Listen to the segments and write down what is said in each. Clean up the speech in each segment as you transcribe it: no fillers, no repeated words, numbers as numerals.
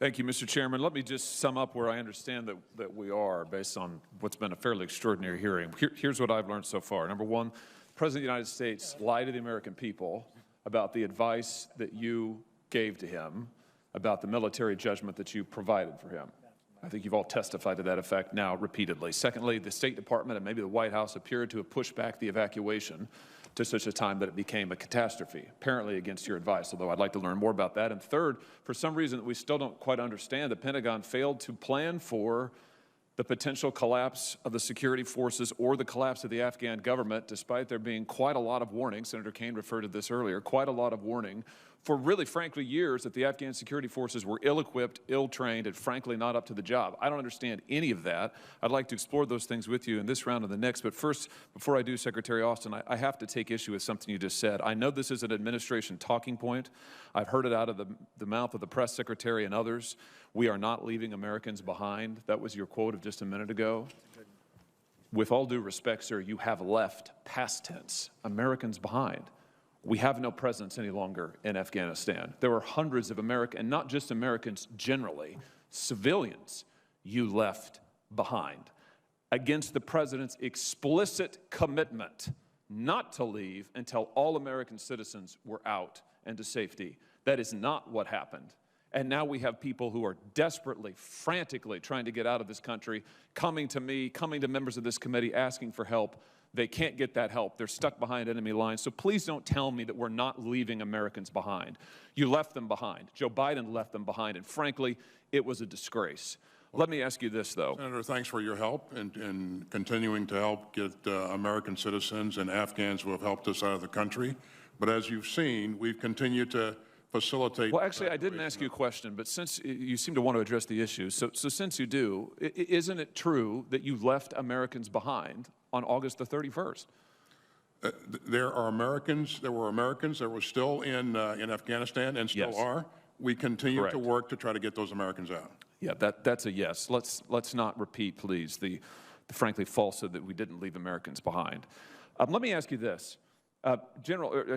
Thank you, Mr. Chairman. Let me just sum up where I understand that we are based on what's been a fairly extraordinary hearing. Here's what I've learned so far. Number one, the President of the United States lied to the American people about the advice that you gave to him about the military judgment that you provided for him. I think you've all testified to that effect now repeatedly. Secondly, the State Department and maybe the White House appeared to have pushed back the evacuation to such a time that it became a catastrophe, apparently against your advice, although I'd like to learn more about that. And third, for some reason that we still don't quite understand, the Pentagon failed to plan for the potential collapse of the security forces or the collapse of the Afghan government, despite there being quite a lot of warning, Senator Kaine referred to this earlier, quite a lot of warning for really, frankly, years that the Afghan security forces were ill-equipped, ill-trained, and frankly not up to the job. I don't understand any of that. I'd like to explore those things with you in this round and the next. But first, before I do, Secretary Austin, I have to take issue with something you just said. I know this is an administration talking point. I've heard it out of the mouth of the press secretary and others. We are not leaving Americans behind. That was your quote of just a minute ago. With all due respect, sir, you have left, past tense, Americans behind. We have no presence any longer in Afghanistan. There are hundreds of Americans, and not just Americans generally, civilians you left behind against the President's explicit commitment not to leave until all American citizens were out and to safety. That is not what happened. And now we have people who are desperately, frantically trying to get out of this country, coming to me, coming to members of this committee, asking for help. They can't get that help. They're stuck behind enemy lines. So please don't tell me that we're not leaving Americans behind. You left them behind. Joe Biden left them behind. And frankly, it was a disgrace. Let me ask you this, though. Senator, thanks for your help in continuing to help get American citizens and Afghans who have helped us out of the country. But as you've seen, we've continued to facilitate. Well, actually, I didn't ask you a question, but since you seem to want to address the issue, so since you do, isn't it true that you left Americans behind on August the 31st? There were Americans that were still in Afghanistan and still are. We continue to work to try to get those Americans out. Yeah, that's a yes. Let's not repeat, please, the frankly falsehood that we didn't leave Americans behind. Let me ask you this.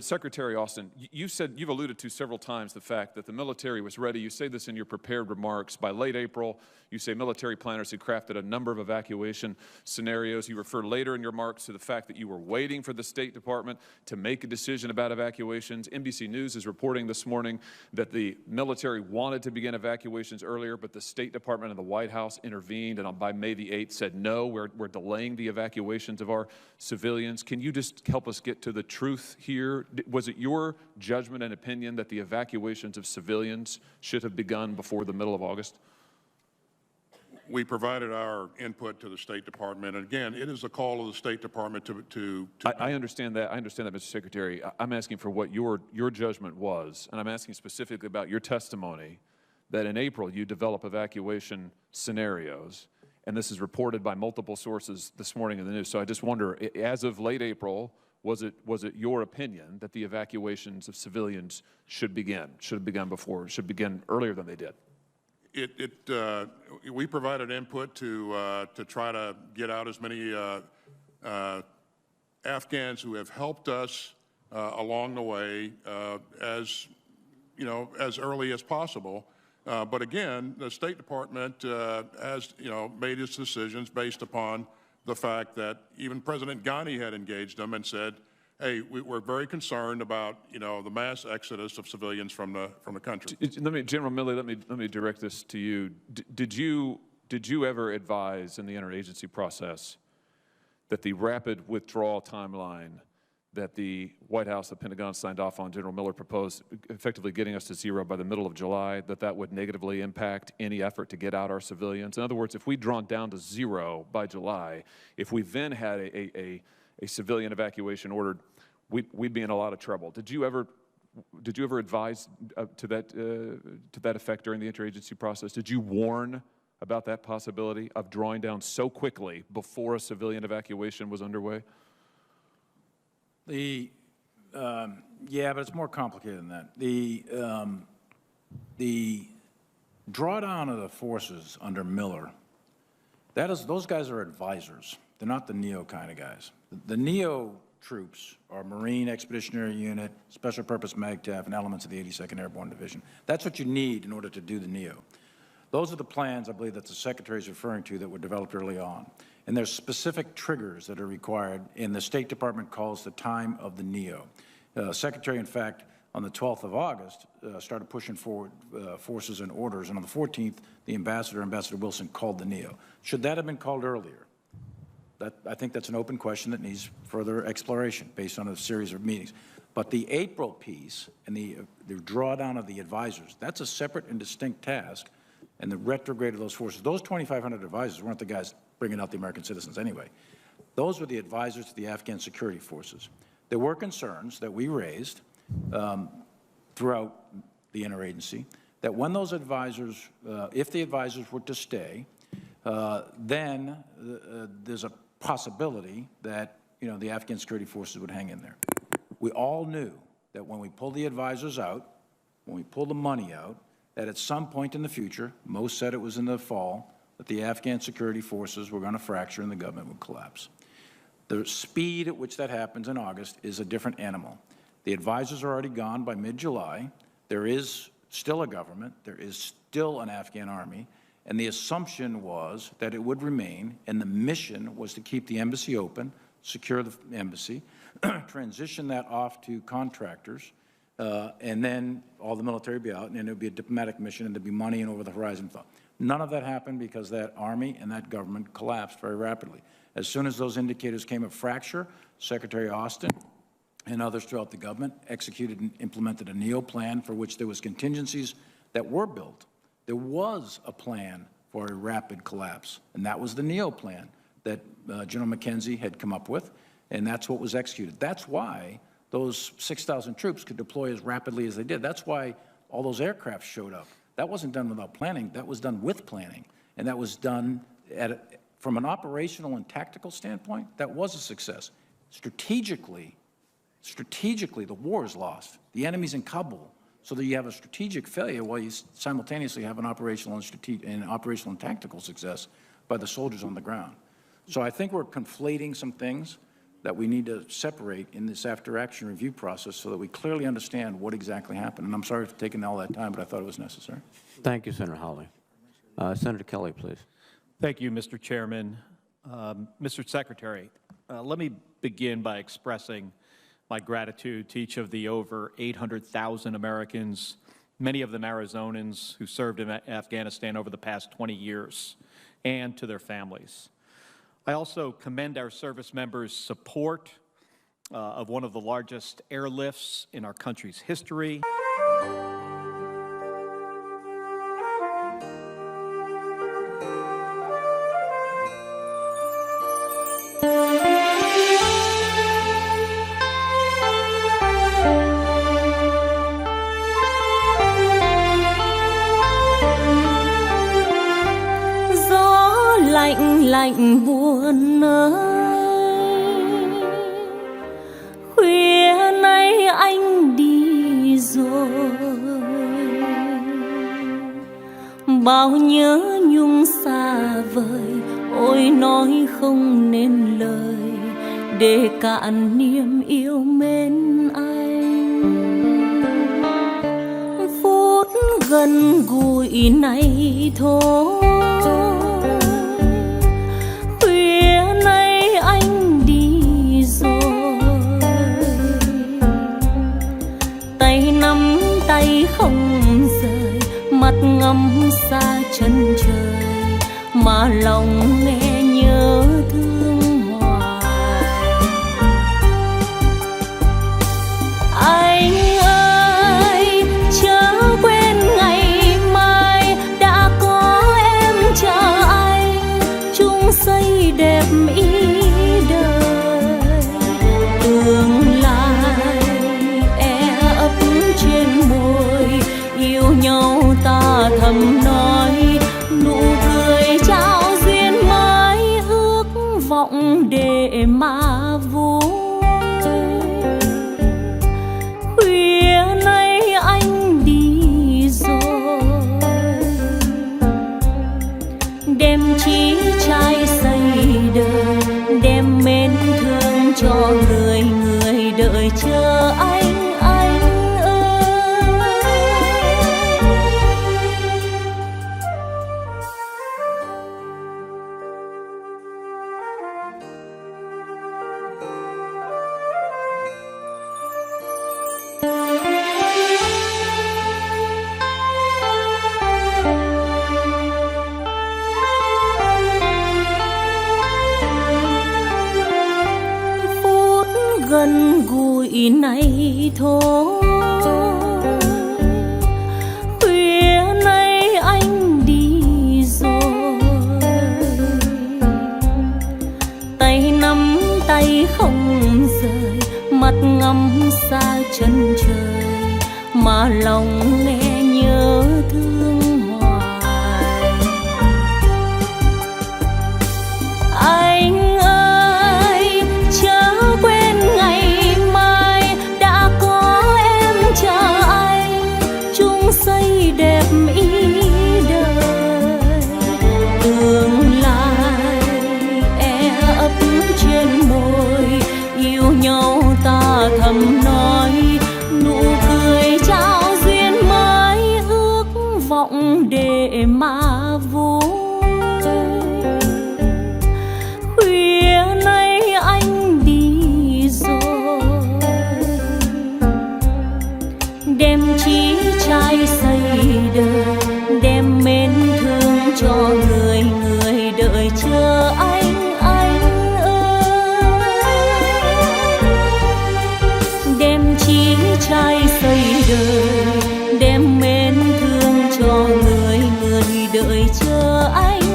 Secretary Austin, you've alluded to several times the fact that the military was ready. You say this in your prepared remarks. By late April, you say military planners had crafted a number of evacuation scenarios. You refer later in your remarks to the fact that you were waiting for the State Department to make a decision about evacuations. NBC News is reporting this morning that the military wanted to begin evacuations earlier, but the State Department and the White House intervened, and by May the 8th said, no, we're delaying the evacuations of our civilians. Can you just help us get to the truth here? Was it your judgment and opinion that the evacuations of civilians should have begun before the middle of August? We provided our input to the State Department. And again, it is a call of the State Department to I understand that. I understand that, Mr. Secretary. I'm asking for what your judgment was, and I'm asking specifically about your testimony that in April you develop evacuation scenarios, and this is reported by multiple sources this morning in the news. So I just wonder, as of late April, was it your opinion that the evacuations of civilians should have begun before, should begin earlier than they did? We provided input to try to get out as many Afghans who have helped us along the way as early as possible. But again, the State Department has made its decisions based upon the fact that even President Ghani had engaged them and said, hey, we're very concerned about, the mass exodus of civilians from the country. General Milley, let me direct this to you. Did you ever advise in the interagency process that the rapid withdrawal timeline that the White House, the Pentagon signed off on, General Miller proposed, effectively getting us to zero by the middle of July, that would negatively impact any effort to get out our civilians? In other words, if we'd drawn down to zero by July, if we then had a civilian evacuation ordered, we'd be in a lot of trouble. Did you ever advise to that effect during the interagency process? Did you warn about that possibility of drawing down so quickly before a civilian evacuation was underway? Yeah, but it's more complicated than that. The drawdown of the forces under Miller, those guys are advisors. They're not the NEO kind of guys. The NEO troops are Marine Expeditionary Unit, Special Purpose MAGTF, and elements of the 82nd Airborne Division. That's what you need in order to do the NEO. Those are the plans, I believe, that the Secretary is referring to that were developed early on. And there's specific triggers that are required, and the State Department calls the time of the NEO. Secretary, in fact, on the 12th of August, started pushing forward forces and orders, and on the 14th, the Ambassador Wilson, called the NEO. Should that have been called earlier? I think that's an open question that needs further exploration based on a series of meetings. But the April piece and the drawdown of the advisors, that's a separate and distinct task, and the retrograde of those forces. Those 2,500 advisors weren't the guys bringing out the American citizens anyway. Those were the advisors to the Afghan security forces. There were concerns that we raised throughout the interagency that when those advisors, if the advisors were to stay, then there's a possibility that, you know, the Afghan security forces would hang in there. We all knew that when we pulled the advisors out, when we pulled the money out, that at some point in the future, most said it was in the fall, that the Afghan security forces were going to fracture and the government would collapse. The speed at which that happens in August is a different animal. The advisors are already gone by mid-July. There is still a government. There is still an Afghan army. And the assumption was that it would remain, and the mission was to keep the embassy open, secure the embassy, transition that off to contractors, and then all the military would be out, and then it would be a diplomatic mission, and there'd be money and over-the-horizon thought. None of that happened because that army and that government collapsed very rapidly. As soon as those indicators came of fracture, Secretary Austin and others throughout the government executed and implemented a NEO plan for which there was contingencies that were built. There was a plan for a rapid collapse, and that was the NEO plan that General McKenzie had come up with, and that's what was executed. That's why those 6,000 troops could deploy as rapidly as they did. That's why all those aircraft showed up. That wasn't done without planning. That was done with planning, and that was done from an operational and tactical standpoint. That was a success. Strategically, the war is lost. The enemy's in Kabul, so that you have a strategic failure while you simultaneously have an operational and tactical success by the soldiers on the ground. So I think we're conflating some things that we need to separate in this after-action review process so that we clearly understand what exactly happened. And I'm sorry for taking all that time, but I thought it was necessary. Thank you, Senator Hawley. Senator Kelly, please. Thank you, Mr. Chairman. Mr. Secretary, let me begin by expressing my gratitude to each of the over 800,000 Americans, many of them Arizonans, who served in Afghanistan over the past 20 years, and to their families. I also commend our service members' support of one of the largest airlifts in our country's history. Lạnh buồn ơi, khuya nay anh đi rồi, bao nhớ nhung xa vời, ôi nói không nên lời để cạn niềm yêu mến anh. Phút gần gũi này thôi, tay không rời, mắt ngắm xa chân trời, mà lòng nghe nhớ thương hoài. Anh ơi, chớ quên ngày mai đã có em chờ anh, chung xây đẹp ý đời. Tương lai trên môi yêu nhau ta thầm nói, nụ cười trao duyên mới ước vọng để mà vui. Khuya nay anh đi rồi, đem chí trai xây đời, đem mến thương cho người người đợi chờ anh. này thôi. Khuya nay anh đi rồi, tay nắm tay không rời, mắt ngắm xa chân trời, mà lòng nghe nhớ thương hoài. Anh ơi chớ quên ngày mai, đã có em chờ anh, chung xây đẹp ý đời. Tương lai e ấp trên môi, yêu nhau ta thầm nói, nụ cười trao duyên mới, ước vọng để mà vui. Khuya nay anh đi rồi, đem chí trai xây đời, đem mến thương cho người người đợi chờ anh ơi. Đem chí trai xây đời, đem mến thương cho người người đợi chờ anh.